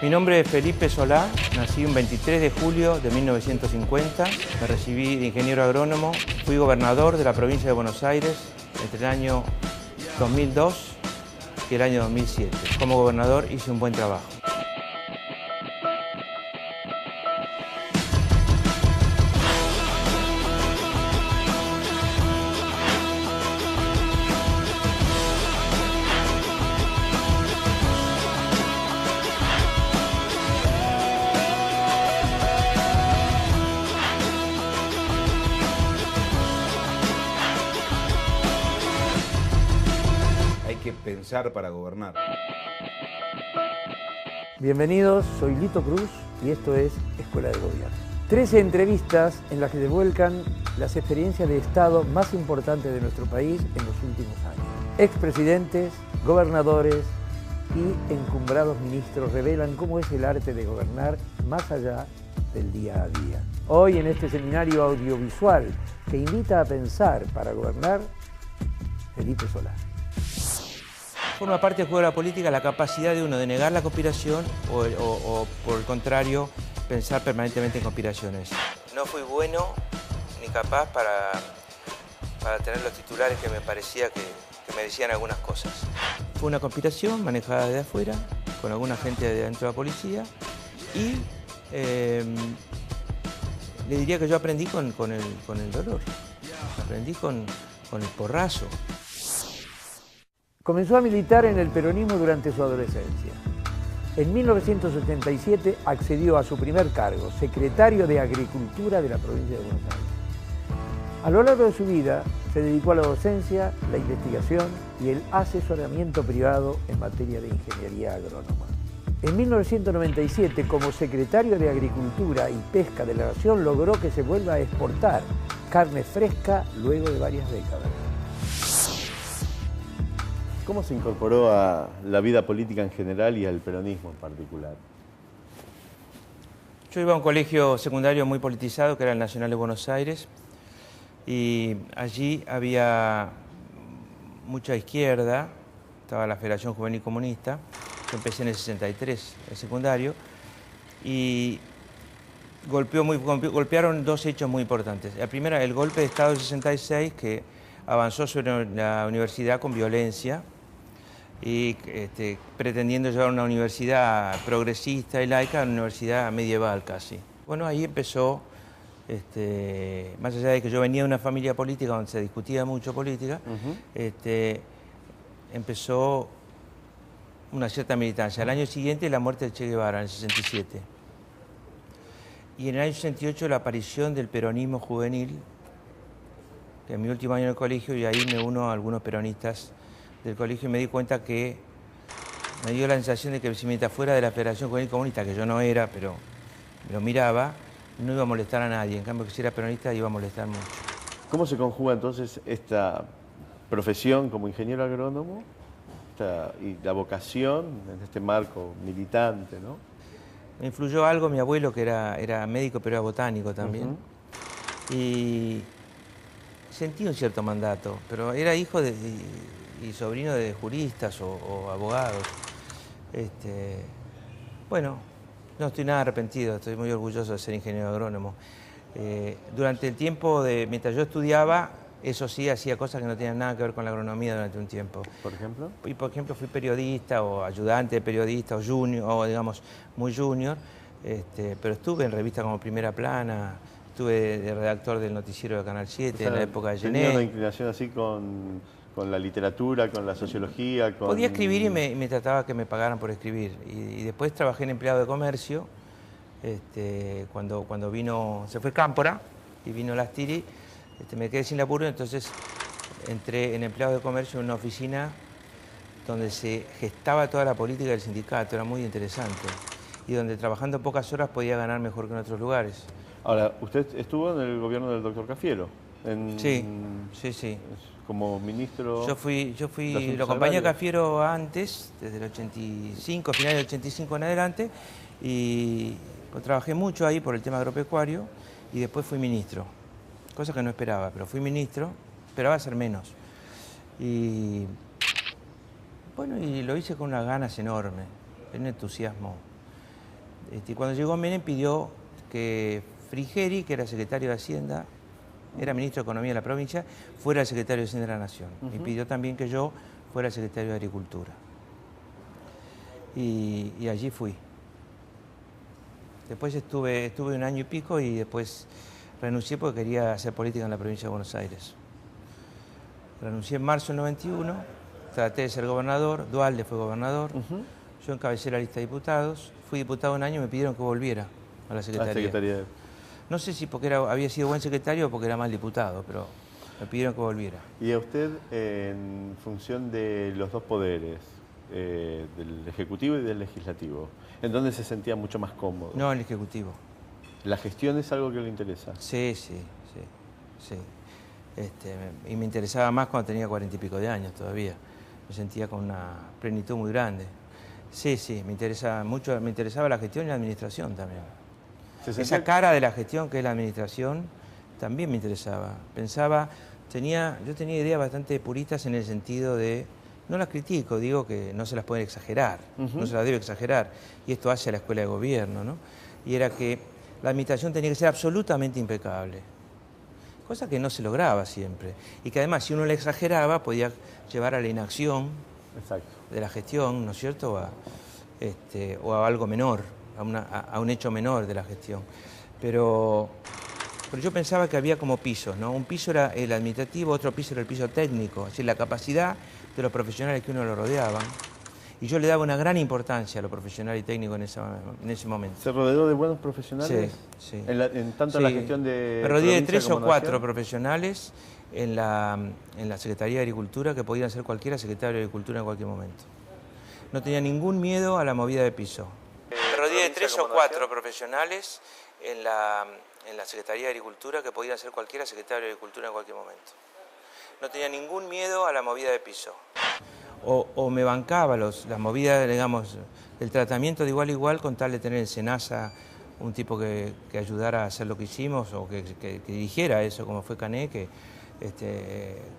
Mi nombre es Felipe Solá, nací un 23 de julio de 1950, me recibí de ingeniero agrónomo, fui gobernador de la provincia de Buenos Aires entre el año 2002 y el año 2007. Como gobernador hice un buen trabajo. Hay que pensar para gobernar. Bienvenidos, soy Lito Cruz y esto es Escuela de Gobierno. 13 entrevistas en las que se vuelcan las experiencias de Estado más importantes de nuestro país en los últimos años. Expresidentes, gobernadores y encumbrados ministros revelan cómo es el arte de gobernar más allá del día a día. Hoy en este seminario audiovisual que invita a pensar para gobernar, Felipe Solá. Forma parte del juego de la política la capacidad de uno de negar la conspiración o por el contrario, pensar permanentemente en conspiraciones. No fui bueno ni capaz para tener los titulares que me parecía que me decían algunas cosas. Fue una conspiración manejada desde afuera, con alguna gente de dentro de la policía y le diría que yo aprendí con el dolor, aprendí con el porrazo. Comenzó a militar en el peronismo durante su adolescencia. En 1977 accedió a su primer cargo, secretario de Agricultura de la provincia de Buenos Aires. A lo largo de su vida se dedicó a la docencia, la investigación y el asesoramiento privado en materia de ingeniería agrónoma. En 1997, como secretario de Agricultura y Pesca de la Nación, logró que se vuelva a exportar carne fresca luego de varias décadas. ¿Cómo se incorporó a la vida política en general y al peronismo en particular? Yo iba a un colegio secundario muy politizado, que era el Nacional de Buenos Aires, y allí había mucha izquierda, estaba la Federación Juvenil Comunista, yo empecé en el 63, el secundario, y golpearon dos hechos muy importantes. La primera, el golpe de Estado del 66, que avanzó sobre la universidad con violencia, y pretendiendo llevar una universidad progresista y laica a una universidad medieval casi. Bueno, ahí empezó, más allá de que yo venía de una familia política donde se discutía mucho política, empezó una cierta militancia. Al año siguiente la muerte de Che Guevara, en el 67. Y en el año 68 la aparición del peronismo juvenil, que en mi último año en el colegio, y ahí me uno a algunos peronistas del colegio y me di cuenta que me dio la sensación de que si mientras fuera de la Federación Juvenil Comunista, que yo no era, pero lo miraba, no iba a molestar a nadie. En cambio, que si era peronista iba a molestar mucho. ¿Cómo se conjuga entonces esta profesión como ingeniero agrónomo y la vocación en este marco militante, ¿no? Me influyó algo mi abuelo, que era médico, pero era botánico también. Y sentí un cierto mandato, pero era hijo y sobrino de juristas o abogados. Bueno, no estoy nada arrepentido, estoy muy orgulloso de ser ingeniero agrónomo. Durante el tiempo, mientras yo estudiaba, eso sí, hacía cosas que no tenían nada que ver con la agronomía durante un tiempo. ¿Por ejemplo? Y por ejemplo fui periodista o ayudante de periodista o junior, o digamos muy junior, pero estuve en revistas como Primera Plana, estuve de redactor del noticiero de Canal 7 en la época de Gené. ¿Tenía una inclinación así con la literatura, con la sociología? Podía escribir y me trataba que me pagaran por escribir. Y después trabajé en empleado de comercio, cuando se fue Cámpora y vino Lastiri, me quedé sin laburo, entonces entré en empleado de comercio en una oficina donde se gestaba toda la política del sindicato, era muy interesante. Y donde trabajando pocas horas podía ganar mejor que en otros lugares. Ahora, usted estuvo en el gobierno del doctor Cafiero. Sí. Como ministro. Yo fui lo acompañé a Cafiero antes, desde el 85, final del 85 en adelante, y pues, trabajé mucho ahí por el tema agropecuario, y después fui ministro. Cosa que no esperaba, pero fui ministro, esperaba ser menos. Y bueno, y lo hice con unas ganas enormes, un entusiasmo Cuando llegó Menem pidió que Frigeri, que era secretario de Hacienda, era ministro de Economía de la provincia, fuera el secretario de Hacienda de la Nación. Y pidió también que yo fuera el secretario de Agricultura. Y allí fui. Después estuve un año y pico y después renuncié porque quería hacer política en la provincia de Buenos Aires. Renuncié en marzo del 91, traté de ser gobernador, Duhalde fue gobernador, yo encabecé la lista de diputados, fui diputado un año y me pidieron que volviera a la secretaría. No sé si porque había sido buen secretario o porque era mal diputado, pero me pidieron que volviera. ¿Y a usted, en función de los dos poderes, del Ejecutivo y del Legislativo, en dónde se sentía mucho más cómodo? No, en el Ejecutivo. ¿La gestión es algo que le interesa? Sí. Y me interesaba más cuando tenía 40 y pico de años todavía. Me sentía con una plenitud muy grande. Sí, me interesaba mucho, me interesaba la gestión y la administración también. Esa cara de la gestión que es la administración también me interesaba. Yo tenía ideas bastante puristas en el sentido de, no las critico, digo que no se las pueden exagerar, no se las debe exagerar, y esto hace a la escuela de gobierno, ¿no? Y era que la administración tenía que ser absolutamente impecable, cosa que no se lograba siempre, y que además si uno la exageraba podía llevar a la inacción de la gestión, ¿no es cierto?, o a algo menor, a un hecho menor de la gestión. Pero yo pensaba que había como pisos, ¿no? Un piso era el administrativo, otro piso era el piso técnico, es decir, la capacidad de los profesionales que uno lo rodeaban. Y yo le daba una gran importancia a lo profesional y técnico en ese momento. ¿Se rodeó de buenos profesionales? Sí. Tanto en la gestión de... Me rodeé de 3 o 4 profesionales en la Secretaría de Agricultura que podían ser cualquiera secretario de Agricultura en cualquier momento. No tenía ningún miedo a la movida de piso. Me rodeé de 3 o 4 profesionales en la Secretaría de Agricultura que podían ser cualquiera secretario de Agricultura en cualquier momento. No tenía ningún miedo a la movida de piso. O me bancaba las movidas, digamos, el tratamiento de igual a igual con tal de tener en Senasa un tipo que ayudara a hacer lo que hicimos o que dirigiera eso, como fue Cané,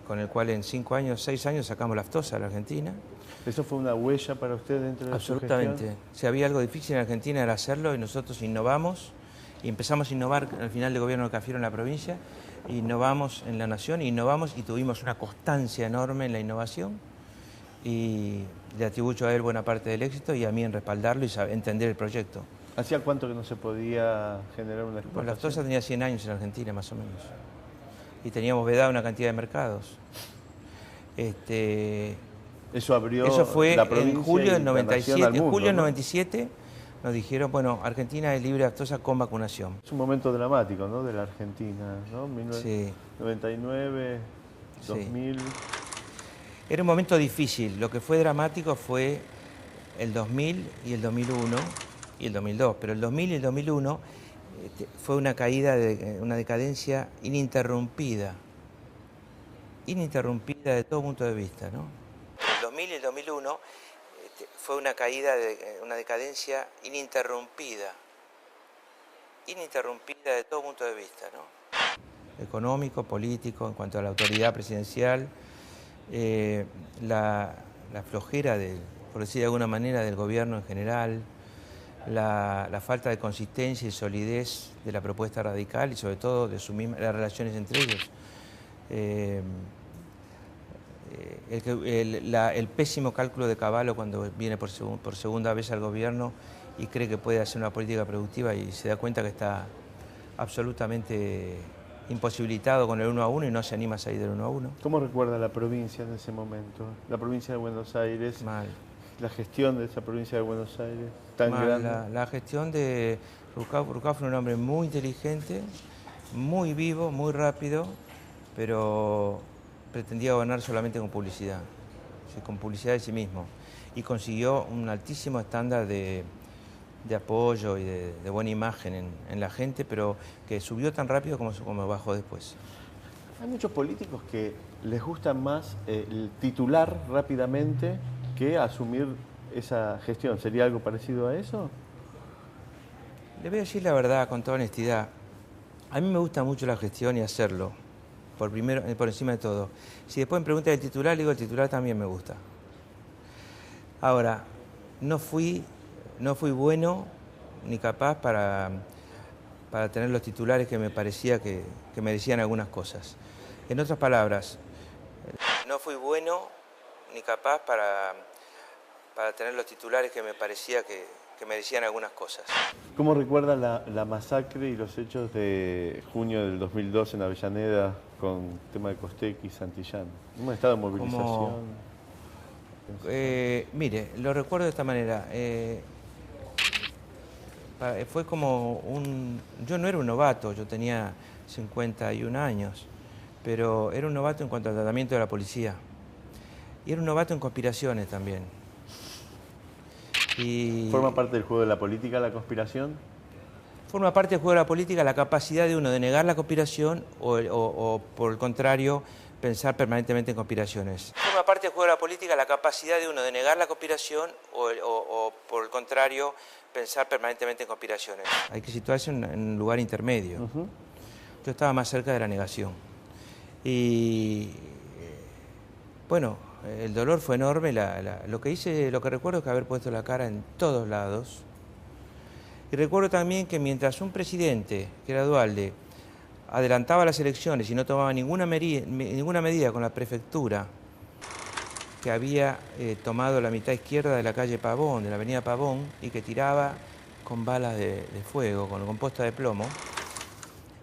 con el cual en 6 años sacamos la aftosa a la Argentina. ¿Eso fue una huella para usted dentro de su gestión? Absolutamente. Si había algo difícil en Argentina era hacerlo y nosotros innovamos y empezamos a innovar al final del gobierno de Cafiero en la provincia, innovamos en la nación, innovamos y tuvimos una constancia enorme en la innovación y le atribuyo a él buena parte del éxito y a mí en respaldarlo y entender el proyecto. ¿Hacía cuánto que no se podía generar una exportación? Pues la aftosa tenía 100 años en Argentina más o menos y teníamos vedada una cantidad de mercados. Eso fue la provincia en julio del 97. al mundo, En julio del ¿no? 97 nos dijeron, bueno, Argentina es libre de aftosa con vacunación. Es un momento dramático, ¿no?, de la Argentina, ¿no? 1999, 2000... Era un momento difícil. Lo que fue dramático fue el 2000 y el 2001 y el 2002. Pero el 2000 y el 2001 fue una caída, una decadencia ininterrumpida de todo punto de vista, ¿no? El 2000 y el 2001 fue una caída, una decadencia ininterrumpida de todo punto de vista, ¿no? Económico, político, en cuanto a la autoridad presidencial, la flojera, por decir de alguna manera, del gobierno en general, la falta de consistencia y solidez de la propuesta radical y sobre todo de las relaciones entre ellos. El pésimo cálculo de Cavallo cuando viene por segunda vez al gobierno y cree que puede hacer una política productiva y se da cuenta que está absolutamente imposibilitado con el 1 a 1 y no se anima a salir del 1 a 1. ¿Cómo recuerda la provincia en ese momento? La provincia de Buenos Aires. Mal. La gestión de esa provincia de Buenos Aires, tan grande. La gestión de Rucao fue un hombre muy inteligente, muy vivo, muy rápido, pero pretendía gobernar solamente con publicidad, con publicidad de sí mismo. Y consiguió un altísimo estándar de apoyo y de buena imagen en la gente, pero que subió tan rápido como bajó después. Hay muchos políticos que les gusta más el titular rápidamente que asumir esa gestión. ¿Sería algo parecido a eso? Le voy a decir la verdad, con toda honestidad. A mí me gusta mucho la gestión y hacerlo, por encima de todo. Si después me preguntan el titular, le digo el titular también me gusta. Ahora, no fui bueno ni capaz para tener los titulares que me parecía que me decían algunas cosas. En otras palabras, no fui bueno ni capaz para tener los titulares que me parecía que me decían algunas cosas. ¿Cómo recuerda la masacre y los hechos de junio del 2002 en Avellaneda con el tema de Costecchi y Santillán? ¿Un estado de movilización? Mire, lo recuerdo de esta manera. Fue como yo no era un novato, yo tenía 51 años, pero era un novato en cuanto al tratamiento de la policía. Y era un novato en conspiraciones también. ¿Forma parte del juego de la política la conspiración? Forma parte del juego de la política la capacidad de uno de negar la conspiración o por el contrario, pensar permanentemente en conspiraciones. Forma parte del juego de la política la capacidad de uno de negar la conspiración o por el contrario, pensar permanentemente en conspiraciones. Hay que situarse en un lugar intermedio. Yo estaba más cerca de la negación. Y bueno, el dolor fue enorme. Lo que recuerdo es que haber puesto la cara en todos lados. Y recuerdo también que mientras un presidente, que era Duhalde, adelantaba las elecciones y no tomaba ninguna medida con la prefectura, que había tomado la mitad izquierda de la calle Pavón, de la avenida Pavón, y que tiraba con balas de fuego, con composta de plomo,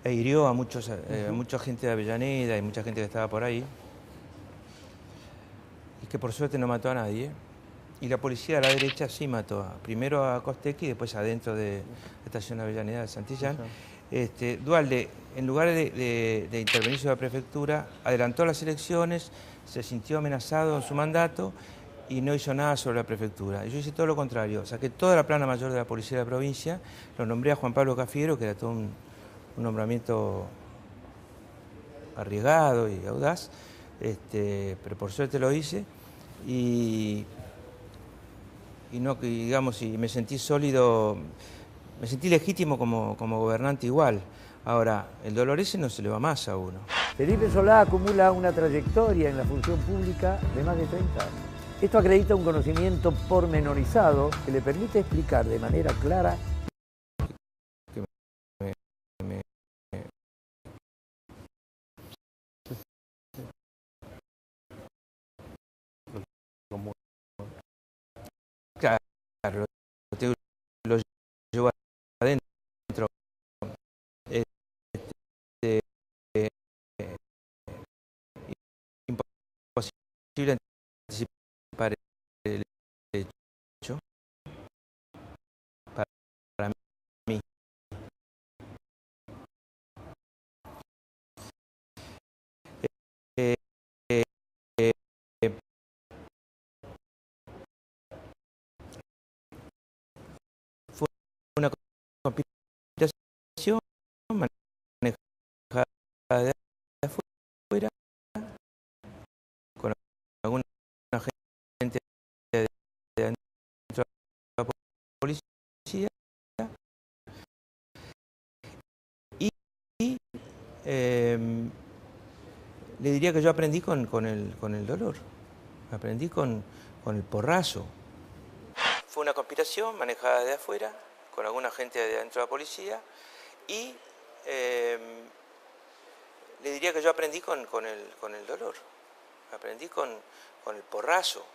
e hirió a mucha gente de Avellaneda y mucha gente que estaba por ahí, y que por suerte no mató a nadie. Y la policía de la derecha sí mató, primero a Costecchi y después adentro de la estación Avellaneda de Santillán. Duhalde, en lugar de intervenir sobre la prefectura, adelantó las elecciones, se sintió amenazado en su mandato y no hizo nada sobre la prefectura. Yo hice todo lo contrario, saqué toda la plana mayor de la policía de la provincia, lo nombré a Juan Pablo Cafiero, que era todo un nombramiento arriesgado y audaz, pero por suerte lo hice y me sentí sólido, me sentí legítimo como gobernante igual. Ahora, el dolor ese no se le va más a uno. Felipe Solá acumula una trayectoria en la función pública de más de 30 años. Esto acredita un conocimiento pormenorizado que le permite explicar de manera clara Claro, lo llevo adentro. Imposible anticipar el hecho para mí. Fue una conspiración manejada de afuera con alguna gente de dentro de la policía y le diría que yo aprendí con el dolor, aprendí con el porrazo. Fue una conspiración manejada de afuera, con alguna gente de dentro de la policía, y le diría que yo aprendí con el dolor, aprendí con el porrazo.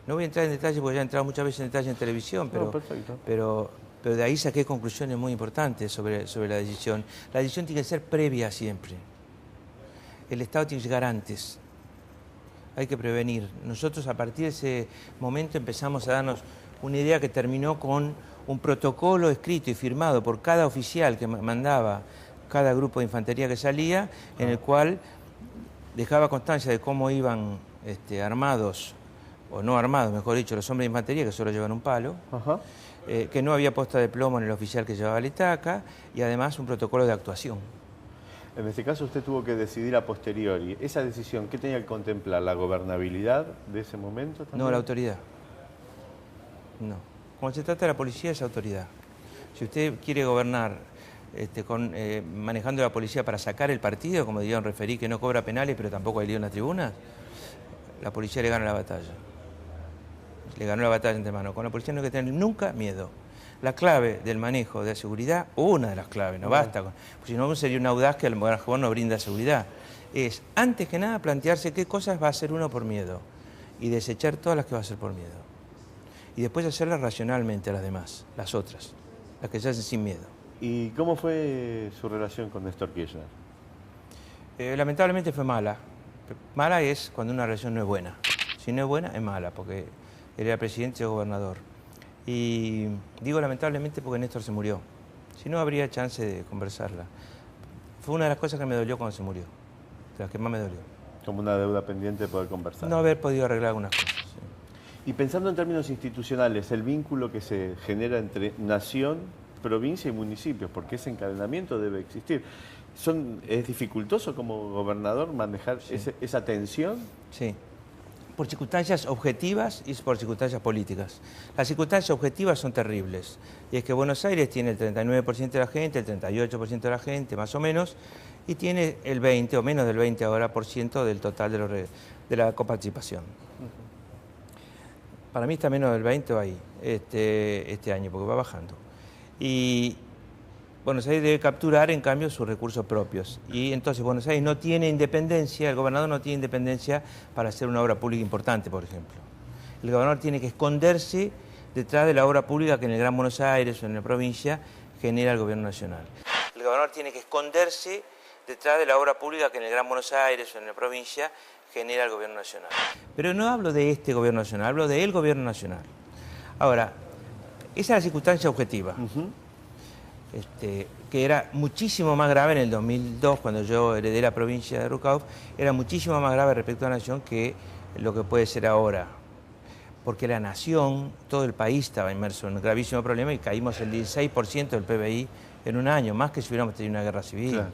No voy a entrar en detalle porque ya he entrado muchas veces en detalle en televisión, pero de ahí saqué conclusiones muy importantes sobre la decisión. La decisión tiene que ser previa siempre. El Estado tiene que llegar antes. Hay que prevenir. Nosotros a partir de ese momento empezamos a darnos una idea que terminó con un protocolo escrito y firmado por cada oficial que mandaba cada grupo de infantería que salía, en el cual dejaba constancia de cómo iban armados, o no armados, mejor dicho, los hombres de infantería, que solo llevan un palo, que no había posta de plomo en el oficial que llevaba la estaca, y además un protocolo de actuación. En este caso usted tuvo que decidir a posteriori. ¿Esa decisión qué tenía que contemplar? ¿La gobernabilidad de ese momento también? No, la autoridad. No. Cuando se trata de la policía es autoridad. Si usted quiere gobernar manejando la policía para sacar el partido, como diría un referí que no cobra penales pero tampoco hay lío en las tribunas, la policía le gana la batalla. le ganó la batalla entre manos. Con la policía no hay que tener nunca miedo. La clave del manejo de la seguridad, una de las claves, no basta, porque si no sería un audaz que a lo mejor no brinda seguridad, es antes que nada plantearse qué cosas va a hacer uno por miedo y desechar todas las que va a hacer por miedo. Y después hacerlas racionalmente a las demás, las otras, las que se hacen sin miedo. ¿Y cómo fue su relación con Néstor Kirchner? Lamentablemente fue mala. Mala es cuando una relación no es buena. Si no es buena, es mala, porque él era presidente y gobernador. Y digo lamentablemente porque Néstor se murió. Si no, habría chance de conversarla. Fue una de las cosas que me dolió cuando se murió, de las que más me dolió. Como una deuda pendiente de poder conversar. No haber podido arreglar algunas cosas. Sí. Y pensando en términos institucionales, el vínculo que se genera entre nación, provincia y municipios, porque ese encadenamiento debe existir. ¿Es dificultoso como gobernador manejar esa tensión? Sí. Por circunstancias objetivas y por circunstancias políticas. Las circunstancias objetivas son terribles. Y es que Buenos Aires tiene el 39% de la gente, el 38% de la gente, más o menos, y tiene el 20 o menos del 20 ahora por ciento del total de la coparticipación. Para mí está menos del 20 ahí, este año, porque va bajando. Y Buenos Aires debe capturar, en cambio, sus recursos propios. Y entonces Buenos Aires no tiene independencia, el gobernador no tiene independencia para hacer una obra pública importante, por ejemplo. El gobernador tiene que esconderse detrás de la obra pública que en el Gran Buenos Aires o en la provincia genera el gobierno nacional. El gobernador tiene que esconderse detrás de la obra pública que en el Gran Buenos Aires o en la provincia genera el gobierno nacional. Pero no hablo de este gobierno nacional, hablo del gobierno nacional. Ahora, esa es la circunstancia objetiva. Que era muchísimo más grave en el 2002, cuando yo heredé la provincia de Rucauf, era muchísimo más grave respecto a la nación que lo que puede ser ahora. Porque la nación, todo el país estaba inmerso en un gravísimo problema y caímos el 16% del PBI en un año, más que si hubiéramos tenido una guerra civil. Claro.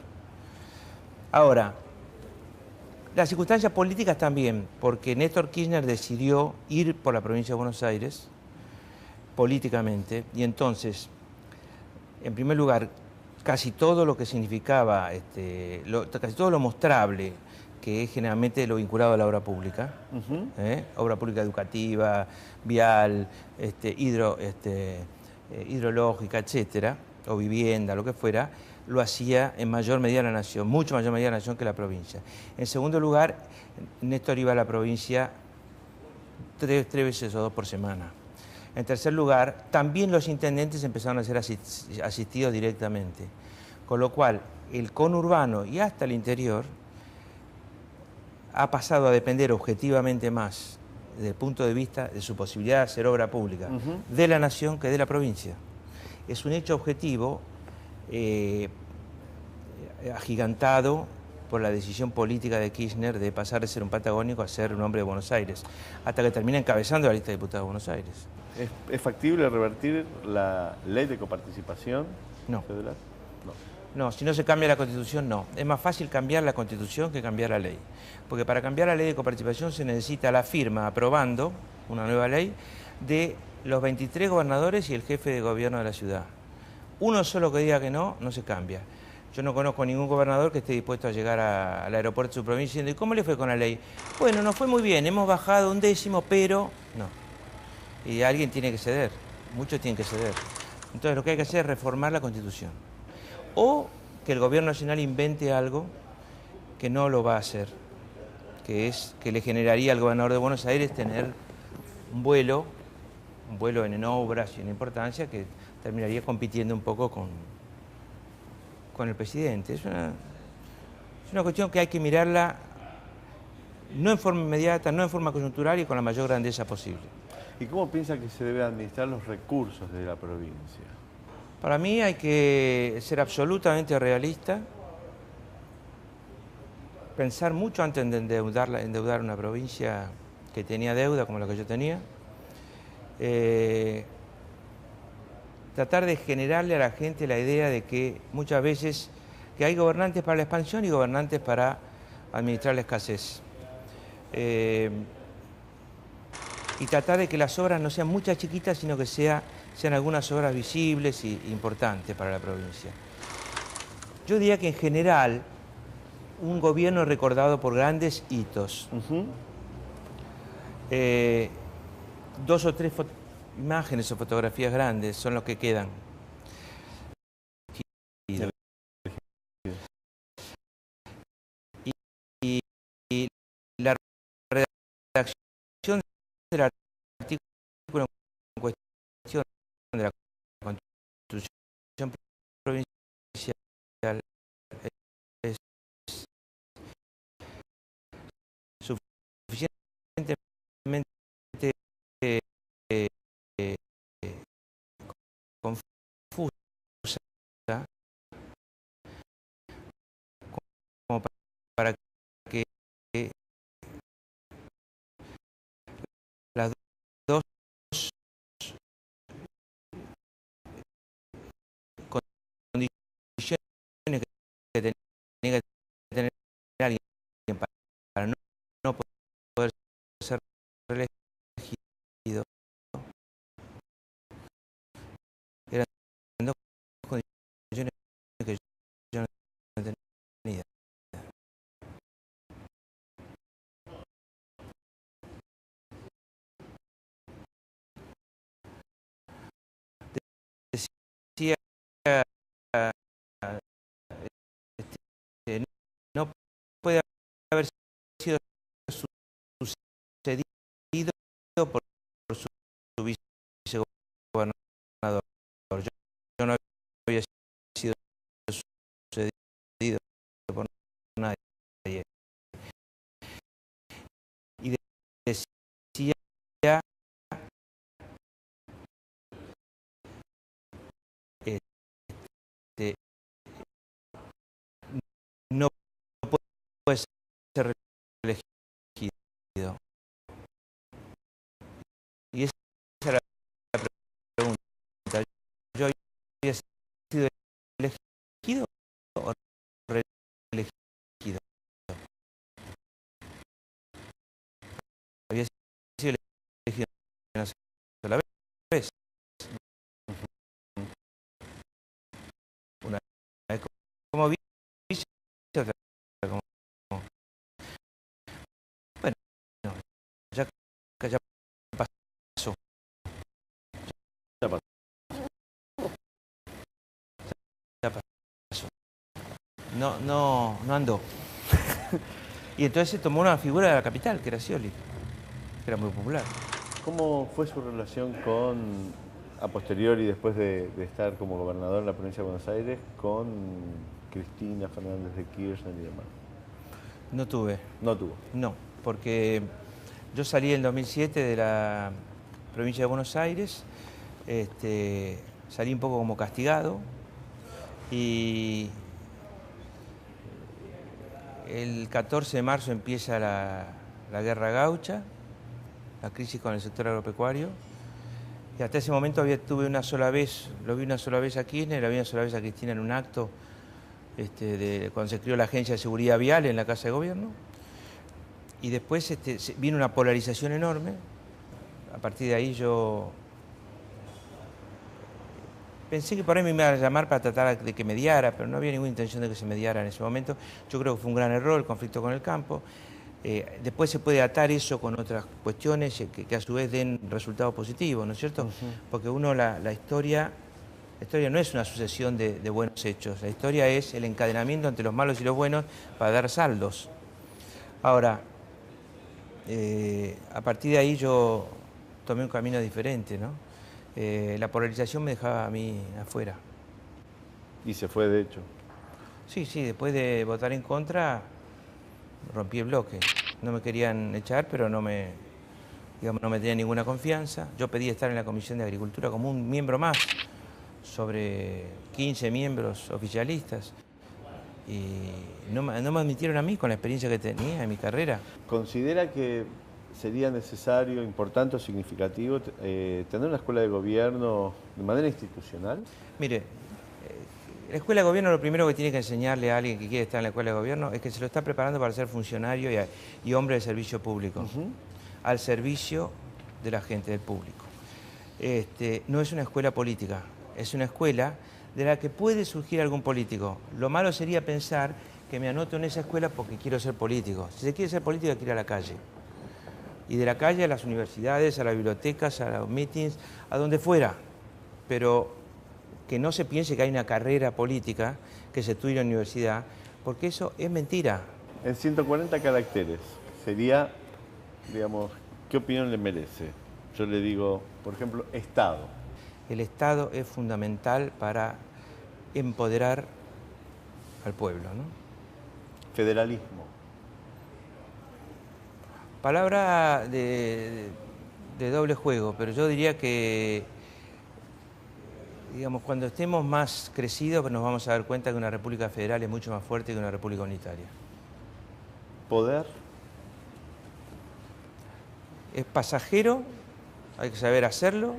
Ahora, las circunstancias políticas también, porque Néstor Kirchner decidió ir por la provincia de Buenos Aires políticamente, y entonces, en primer lugar, casi todo lo que significaba, casi todo lo mostrable, que es generalmente lo vinculado a la obra pública, obra pública educativa, vial, hidrológica, etcétera, o vivienda, lo que fuera, lo hacía en mayor medida la nación, mucho mayor medida la nación que la provincia. En segundo lugar, Néstor iba a la provincia tres veces o 2 por semana. En tercer lugar, también los intendentes empezaron a ser asistidos directamente, con lo cual el conurbano y hasta el interior ha pasado a depender objetivamente más, desde el punto de vista de su posibilidad de hacer obra pública, de la nación que de la provincia. Es un hecho objetivo agigantado por la decisión política de Kirchner de pasar de ser un patagónico a ser un hombre de Buenos Aires, hasta que termina encabezando la lista de diputados de Buenos Aires. ¿Es factible revertir la ley de coparticipación? No. Federal? No, si no se cambia la Constitución, no. Es más fácil cambiar la Constitución que cambiar la ley. Porque para cambiar la ley de coparticipación se necesita la firma aprobando una nueva ley de los 23 gobernadores y el jefe de gobierno de la ciudad. Uno solo que diga que no, no se cambia. Yo no conozco ningún gobernador que esté dispuesto a llegar al aeropuerto de su provincia diciendo, ¿y cómo le fue con la ley? Bueno, nos fue muy bien, hemos bajado 1/10, pero no. Y alguien tiene que ceder, muchos tienen que ceder. Entonces lo que hay que hacer es reformar la Constitución. O que el gobierno nacional invente algo que no lo va a hacer, que es que le generaría al gobernador de Buenos Aires tener un vuelo en obras y en importancia que terminaría compitiendo un poco con el presidente. Es una cuestión que hay que mirarla no en forma inmediata, no en forma coyuntural y con la mayor grandeza posible. ¿Y cómo piensa que se deben administrar los recursos de la provincia? Para mí hay que ser absolutamente realista, pensar mucho antes de endeudar una provincia que tenía deuda como la que yo tenía, tratar de generarle a la gente la idea de que muchas veces que hay gobernantes para la expansión y gobernantes para administrar la escasez. Y tratar de que las obras no sean muchas chiquitas, sino que sean algunas obras visibles e importantes para la provincia. Yo diría que en general, un gobierno recordado por grandes hitos. 2 o 3 imágenes o fotografías grandes son los que quedan. Y la redacción del artículo en cuestión de la Constitución provincial es suficientemente confusa como para que las dos condiciones que tenía que tener alguien para no poder ser reelegido eran dos condiciones que yo no tenía. Decía, no puede haber sido sucedido por su vicegobernador. Yo no había sido sucedido por nadie. Y decía no puede ser reelegido. Y esa era la pregunta. ¿Yo había sido elegido o reelegido? Había sido elegido una sola vez. Una vez como vice, otra como... Bueno, ya pasó. Ya pasó. No andó. Y entonces se tomó una figura de la capital, que era Scioli, que era muy popular. ¿Cómo fue su relación con, a posteriori, después de estar como gobernador en la provincia de Buenos Aires, con Cristina Fernández de Kirchner y demás? No tuve. No tuvo. No, porque yo salí en 2007 de la provincia de Buenos Aires, salí un poco como castigado y el 14 de marzo empieza la guerra gaucha, la crisis con el sector agropecuario, y hasta ese momento tuve una sola vez, lo vi una sola vez a Kirchner, la vi una sola vez a Cristina en un acto cuando se creó la Agencia de Seguridad Vial en la Casa de Gobierno, y después vino una polarización enorme. A partir de ahí yo pensé que por ahí me iba a llamar para tratar de que mediara, pero no había ninguna intención de que se mediara en ese momento. Yo creo que fue un gran error el conflicto con el campo. Después se puede atar eso con otras cuestiones que a su vez den resultados positivos, ¿no es cierto? Porque la historia no es una sucesión de buenos hechos, la historia es el encadenamiento entre los malos y los buenos para dar saldos. Ahora, a partir de ahí yo tomé un camino diferente, ¿no? La polarización me dejaba a mí afuera. ¿Y se fue, de hecho? Sí, después de votar en contra, rompí el bloque. No me querían echar, pero no me tenían ninguna confianza. Yo pedí estar en la Comisión de Agricultura como un miembro más, sobre 15 miembros oficialistas. Y no me admitieron a mí con la experiencia que tenía en mi carrera. ¿Considera que sería necesario, importante o significativo tener una escuela de gobierno de manera institucional? Mire, la escuela de gobierno lo primero que tiene que enseñarle a alguien que quiere estar en la escuela de gobierno es que se lo está preparando para ser funcionario y hombre de servicio público, al servicio de la gente, del público. No es una escuela política, es una escuela de la que puede surgir algún político. Lo malo sería pensar que me anoto en esa escuela porque quiero ser político. Si se quiere ser político hay que ir a la calle. Y de la calle a las universidades, a las bibliotecas, a los meetings, a donde fuera. Pero que no se piense que hay una carrera política que se estudie en la universidad, porque eso es mentira. En 140 caracteres, sería, digamos, ¿qué opinión le merece? Yo le digo, por ejemplo, Estado. El Estado es fundamental para empoderar al pueblo, ¿no? Federalismo. Palabra de doble juego, pero yo diría que, digamos, cuando estemos más crecidos nos vamos a dar cuenta que una república federal es mucho más fuerte que una república unitaria. Poder. Es pasajero, hay que saber hacerlo,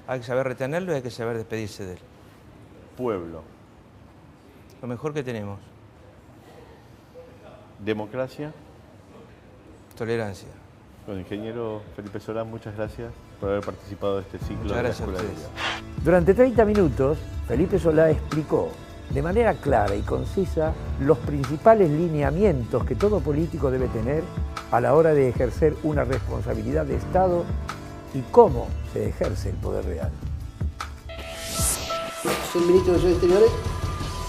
hay que saber retenerlo y hay que saber despedirse de él. Pueblo. Lo mejor que tenemos. Democracia. Tolerancia. Bueno, ingeniero Felipe Solá, muchas gracias por haber participado de este ciclo. Muchas de la gracias a Escuela de ustedes. Vida. Durante 30 minutos, Felipe Solá explicó de manera clara y concisa los principales lineamientos que todo político debe tener a la hora de ejercer una responsabilidad de Estado y cómo se ejerce el poder real. Ser ministro de Relaciones Exteriores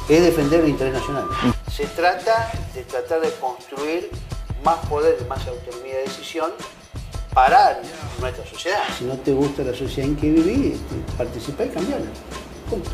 es defender el interés nacional. Se trata de construir más poder y más autonomía de decisión para nuestra sociedad. Si no te gusta la sociedad en que vivís, participa y cambiala. Punto.